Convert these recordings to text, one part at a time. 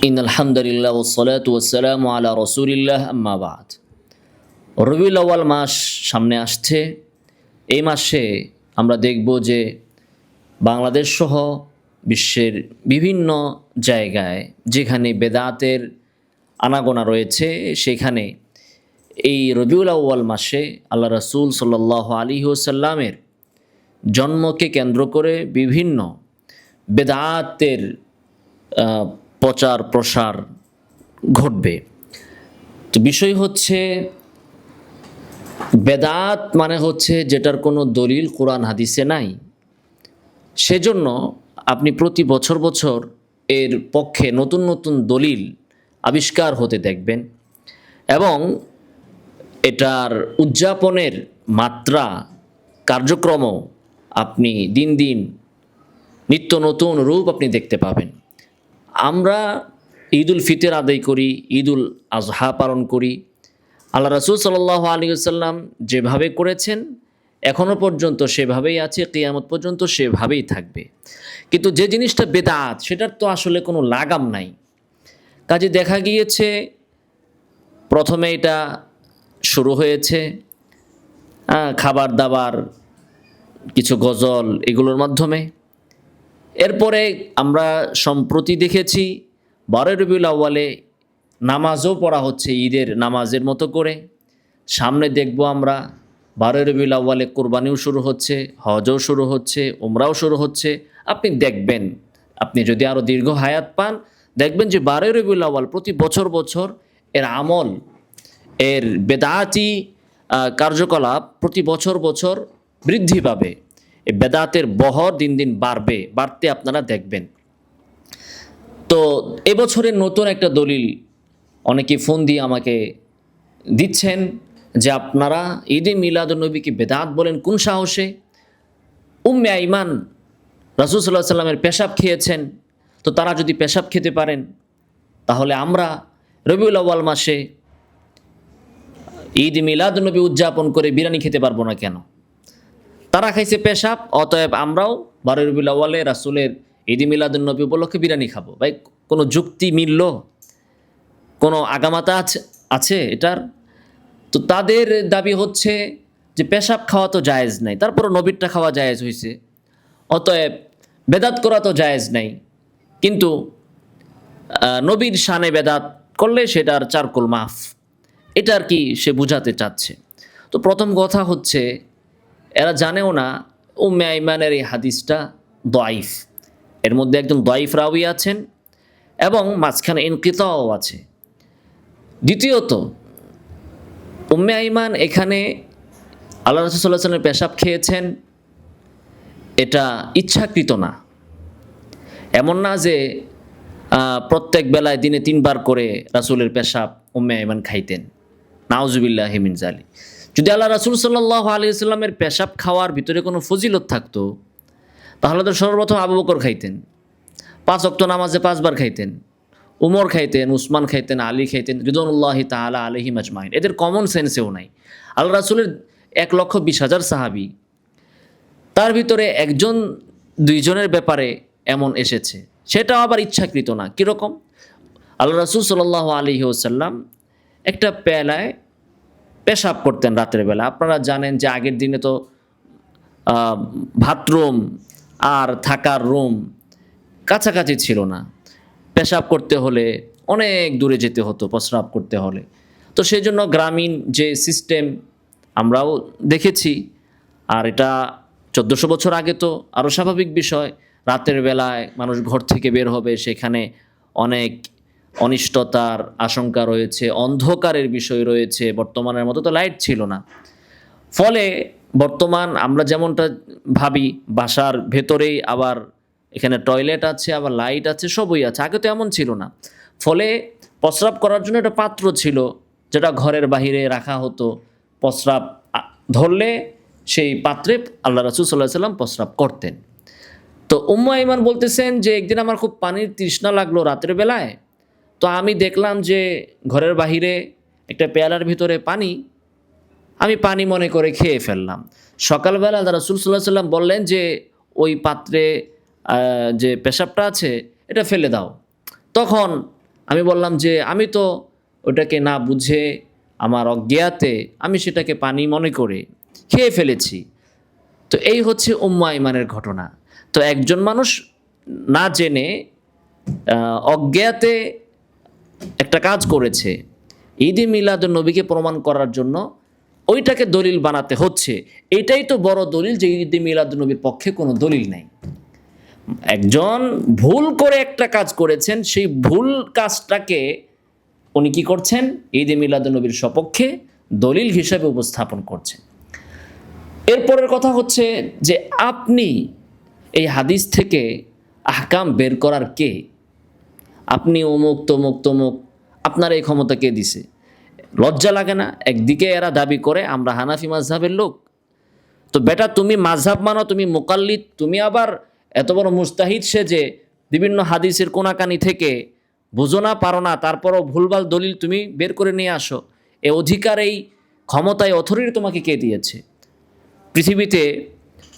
ইন্নাল হামদুলিল্লাহ ওয়াসসালাতু ওয়াসসালামু আলা রাসূলিল্লাহ আম্মা বাদ। রবিউল আউয়াল মাস সামনে আসছে। এই মাসে আমরা দেখব যে বাংলাদেশ সহ বিশ্বের বিভিন্ন জায়গায় যেখানে বেদাতের আনাগোনা রয়েছে, সেখানে এই রবিউল আউয়াল মাসে আল্লাহ রাসূল সাল্লাল্লাহু আলাইহি ওয়াসাল্লামের জন্মকে কেন্দ্র করে বিভিন্ন বেদাতের প্রচার প্রসার ঘটবে। তো বিষয় হচ্ছে, বেদাত মানে হচ্ছে যেটার কোনো দলিল কোরআন হাদিসে নাই। সেজন্য আপনি প্রতি বছর বছর এর পক্ষে নতুন নতুন দলিল আবিষ্কার হতে দেখবেন এবং এটার উদযাপনের মাত্রা, কার্যক্রমও আপনি দিন দিন নিত্য নতুন রূপ আপনি দেখতে পাবেন। আমরা ঈদুল ফিতর আদায় করি, ঈদুল আজহা পালন করি। আল্লাহ রাসূল সাল্লাল্লাহু আলাইহি ওয়াসাল্লাম যেভাবে করেছেন এখনও পর্যন্ত সেভাবেই আছে, কিয়ামত পর্যন্ত সেভাবেই থাকবে। কিন্তু যে জিনিসটা বেদাত, সেটার তো আসলে কোনো লাগাম নাই। কাজে দেখা গিয়েছে প্রথমে এটা শুরু হয়েছে খাবার দাবার, কিছু গজল, এগুলোর মাধ্যমে। এরপরে আমরা সম্প্রতি দেখেছি 12 রবিউল আউয়ালে নামাজও পড়া হচ্ছে ঈদের নামাজের মতো করে। সামনে দেখব আমরা 12 রবিউল আউয়ালে কোরবানিও শুরু হচ্ছে, হজও শুরু হচ্ছে, উমরাও শুরু হচ্ছে। আপনি দেখবেন, আপনি যদি আরও দীর্ঘ হায়াত পান, দেখবেন যে 12 রবিউল আউয়াল প্রতি বছর বছর এর আমল, এর বেদাতি কার্যকলাপ প্রতি বছর বছর বৃদ্ধি পাবে। এই বেদাতের বহর দিন দিন বাড়তে আপনারা দেখবেন। তো এবছরের নতুন একটা দলিল অনেকে ফোন দিয়ে আমাকে দিচ্ছেন যে আপনারা ঈদে মিলাদুন্নবীকে বেদাত বলেন কোন সাহসে? উম্মে আইমান রাসূল সাল্লাল্লাহু আলাইহি সাল্লামের পেশাব খেয়েছেন, তো তারা যদি পেশাব খেতে পারেন, তাহলে আমরা রবিউল আউয়াল মাসে ঈদ মিলাদুন্নবী উদযাপন করে বিরিয়ানি খেতে পারবো না কেন? তারা খাইছে পেশাব, অতএব আমরাও 12 রবিউল আউয়ালে রাসূলের ঈদ মিলাদুন্নবী উপলক্ষে বিরিয়ানি খাবো। ভাই, কোনো যুক্তি মিলল? কোনো আগামাতা আছে এটার? তো তাদের দাবি হচ্ছে যে পেশাব খাওয়া তো জায়েজ নাই, তারপরও নবীরটা খাওয়া জায়েজ হয়েছে, অতএব বেদাত করা তো জায়েজ নাই। কিন্তু নবীর শানে বেদাত করলে সেটার চারকুল মাফ, এটা আর কি সে বুঝাতে চাচ্ছে। তো প্রথম কথা হচ্ছে, এরা জানেও না উম্মে আইমানের এই হাদিসটা দাইফ, এর মধ্যে একজন দাইফ রাউই আছেন এবং মাঝখানে ইনকিতাও আছে। দ্বিতীয়ত, উম্মে আইমান এখানে আল্লাহ রাসূল সাল্লাল্লাহু আলাইহি ওয়াসাল্লামের পেশাব খেয়েছেন, এটা ইচ্ছাকৃত না। এমন না যে প্রত্যেক বেলায় দিনে 3 বার করে রাসূলের পেশাব উম্মে আইমান খাইতেন, নাউজুবিল্লাহি মিন যালিক। যদি আল্লাহ রাসূল সাল্লাল্লাহু আলাইহি ওয়াসাল্লামের পেশাব খাওয়ার ভিতরে কোনো ফজিলত থাকতো, তাহলে তো সর্বপ্রথম আবু বকর খাইতেন, 5 ওয়াক্ত নামাজে 5 বার খাইতেন, উমর খাইতেন, উসমান খাইতেন, আলী খাইতেন, রিদওয়ানুল্লাহি তাআলা আলাইহিম আজমাইন। এদের কমন সেন্সেও নাই। আল্লাহ রাসূলের 1,20,000 সাহাবী, তার ভিতরে একজন দুইজনের ব্যাপারে এমন এসেছে, সেটাও আবার ইচ্ছাকৃত না। কীরকম? আল্লাহ রাসূল সাল্লাল্লাহু আলাইহি ওয়াসাল্লাম একটা পেয়ালায় পেশাব করতেন রাতের বেলা। আপনারা জানেন যে আগের দিনে তো বাথরুম আর থাকার রুম কাছাকাছি ছিল না। পেশাব করতে হলে অনেক দূরে যেতে হতো প্রস্রাব করতে হলে। তো সেই জন্য গ্রামীণ যে সিস্টেম আমরাও দেখেছি, আর এটা 1400 বছর আগে তো আরও স্বাভাবিক বিষয়। রাতের বেলায় মানুষ ঘর থেকে বের হবে, সেখানে অনেক অনিষ্টতার আশঙ্কা রয়েছে, অন্ধকারের বিষয় রয়েছে। বর্তমানের মতো তো লাইট ছিল না। ফলে বর্তমান আমরা যেমনটা ভাবি, বাসার ভেতরেই আবার এখানে টয়লেট আছে, আবার লাইট আছে, সবই আছে। আগে তো এমন ছিল না। ফলে প্রস্রাব করার জন্য একটা পাত্র ছিল, যেটা ঘরের বাহিরে রাখা হতো। প্রস্রাব ধরলে সেই পাত্রে আল্লাহ রাসূল সাল্লাল্লাহু আলাইহি ওয়াসাল্লাম প্রস্রাব করতেন। তো উম্মে আইমান বলতেছেন যে একদিন আমার খুব পানির তৃষ্ণা লাগলো রাতের বেলায়, তো আমি দেখলাম যে ঘরের বাহিরে একটা পেয়ালার ভিতরে পানি, আমি পানি মনে করে খেয়ে ফেললাম। সকালবেলা রাসূল সাল্লাল্লাহু আলাইহি ওয়াসাল্লাম বললেন যে ওই পাত্রে যে পেশাবটা আছে এটা ফেলে দাও। তখন আমি বললাম যে আমি তো ওটাকে না বুঝে আমার অজ্ঞাতে আমি সেটাকে পানি মনে করে খেয়ে ফেলেছি। তো এই হচ্ছে উম্মে আইমানের ঘটনা। তো একজন মানুষ না জেনে অজ্ঞাতে একটা কাজ করেছে, ঈদে মিলাদুন নবীকে প্রমাণ করার জন্য ওইটাকে দলিল বানাতে হচ্ছে। এটাই তো বড় দলিল যে ঈদে মিলাদুন নবীর পক্ষে কোনো দলিল নেই। একজন ভুল করে একটা কাজ করেছেন, সেই ভুল কাজটাকে উনি কি করছেন, ঈদে মিলাদুন নবীর সপক্ষে দলিল হিসাবে উপস্থাপন করছেন। এরপরের কথা হচ্ছে যে আপনি এই হাদিস থেকে আহকাম বের করার কে? আপনি অমুক তমুক তমুক, আপনার এই ক্ষমতা কে দিছে? লজ্জা লাগে না? একদিকে এরা দাবি করে আমরা হানাফি মাযহাবের লোক, তো বেটা তুমি মাযহাব মানো, তুমি মুকাল্লিদ, তুমি আবার এত বড় মুজতাহিদ সেজে বিভিন্ন হাদিসের কোনাকানি থেকে বুঝো না পারো না, তারপরও ভুলভাল দলিল তুমি বের করে নিয়ে আসো। এই অধিকার, এই ক্ষমতায় অথরিটি তোমাকে কে দিয়েছে? পৃথিবীতে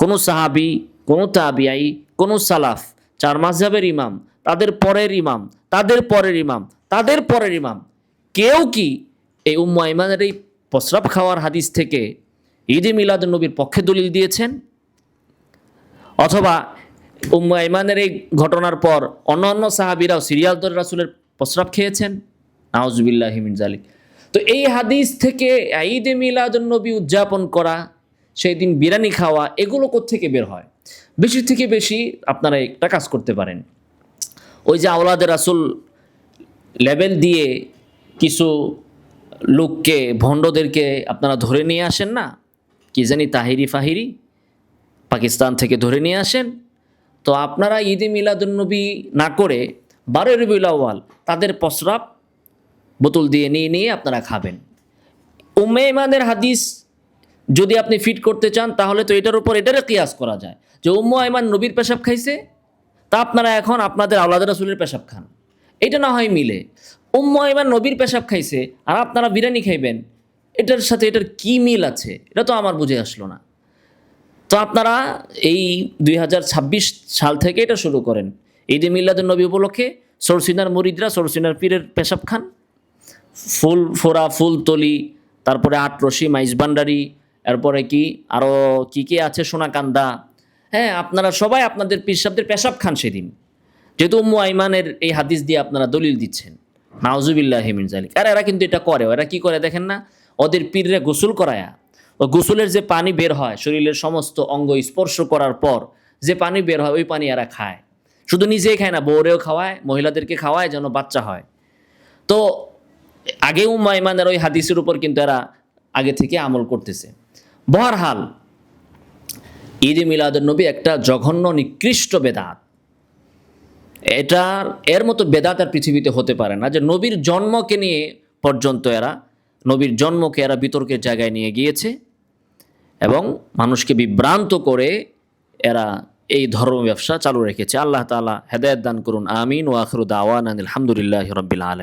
কোনো সাহাবি, কোনো তাবিআই, কোনো সালাফ, চার মাযহাবের ইমাম, তাদের পরের ইমাম, তাদের পরের ইমাম, তাদের পরের ইমাম, কেউ কি এই উম্মে আইমানের এই প্রস্রাব খাওয়ার হাদিস থেকে ঈদে মিলাদুন নবীর পক্ষে দলিল দিয়েছেন? অথবা উম্মে আইমানের এই ঘটনার পর অন্যান্য সাহাবীরাও সিরিয়াল ধরে রাসূলের প্রস্রাব খেয়েছেন? নাউজুবিল্লাহি মিন যালিক। তো এই হাদিস থেকে ঈদে মিলাদুন নবী উদযাপন করা, সেই দিন বিরিয়ানি খাওয়া, এগুলো কোত্থেকে বের হয়? বেশি থেকে বেশি আপনারা একটা কাজ করতে পারেন, ওই যে আওলাদে রাসূল লেবেল দিয়ে কিছু লোককে, ভণ্ডদেরকে আপনারা ধরে নিয়ে আসেন না, কি জানি তাহিরি ফাহিরি, পাকিস্তান থেকে ধরে নিয়ে আসেন। তো আপনারা ঈদে মিলাদুন নবী না করে 12 রবিউল আউয়াল তাদের প্রস্রাব বোতল দিয়ে নিয়ে নিয়ে আপনারা খাবেন। উম্মে আইমানের হাদিস যদি আপনি ফিট করতে চান, তাহলে তো এটার উপর এটারে কিয়াস করা যায় যে উম্মে আইমান নবীর পেশাব খাইছে, তা আপনারা এখন আপনাদের আওলাদ রাসূলের পেশাব খান। এটা না হয় মিলে। উম্মে আইমান নবীর পেশাব খাইছে আর আপনারা বিরিয়ানি খাইবেন, এটার সাথে এটার কি মিল আছে? এটা তো আমার বুঝে আসলো না। তো আপনারা এই 2026 সাল থেকে এটা শুরু করেন, ঈদে মিলাদুন নবী উপলক্ষে সরসিনার মুরিদরা সরসিনার পীরের পেশাব খান, ফুল ফোরা, ফুলতলি, তারপরে আটরশি, মাইজবান্ডারি, এরপরে কি আরও কি আছে, সোনাকান্দা, হ্যাঁ, আপনারা সবাই আপনাদের পীর সাহেবদের পেশাব খান সেদিন, যেহেতু উম্মে আইমানের এই হাদিস দিয়ে আপনারা দলিল দিচ্ছেন। নাউজুবিল্লাহি মিন যালিক। আর এরা কিন্তু এটা করে, এরা কি করে দেখেন না, ওদের পীররে গোসল করায়া, ও গোসলের যে পানি বের হয় শরীরের সমস্ত অঙ্গ স্পর্শ করার পর যে পানি বের হয়, ওই পানি এরা খায়। শুধু নিজেই খায় না, বউরেও খাওয়ায়, মহিলাদেরকে খাওয়ায়, যেন বাচ্চা হয়। তো আগে উম্মে আইমানের ওই হাদিসের উপর কিন্তু এরা আগে থেকে আমল করতেছে। বহরহাল ঈদে মিলাদুন নবী একটা জঘন্য নিকৃষ্ট বেদাত। এর মতো বেদাত আর পৃথিবীতে হতে পারে না, যে নবীর জন্মকে নিয়ে পর্যন্ত নবীর জন্মকে এরা বিতর্কের জায়গায় নিয়ে গিয়েছে এবং মানুষকে বিভ্রান্ত করে এরা এই ধর্ম ব্যবসা চালু রেখেছে। আল্লাহ তাআলা হেদায়েত দান করুন, আমিন। ওয়া আখিরু দাওয়ানা আলহামদুলিল্লাহি রাব্বিল আলামিন।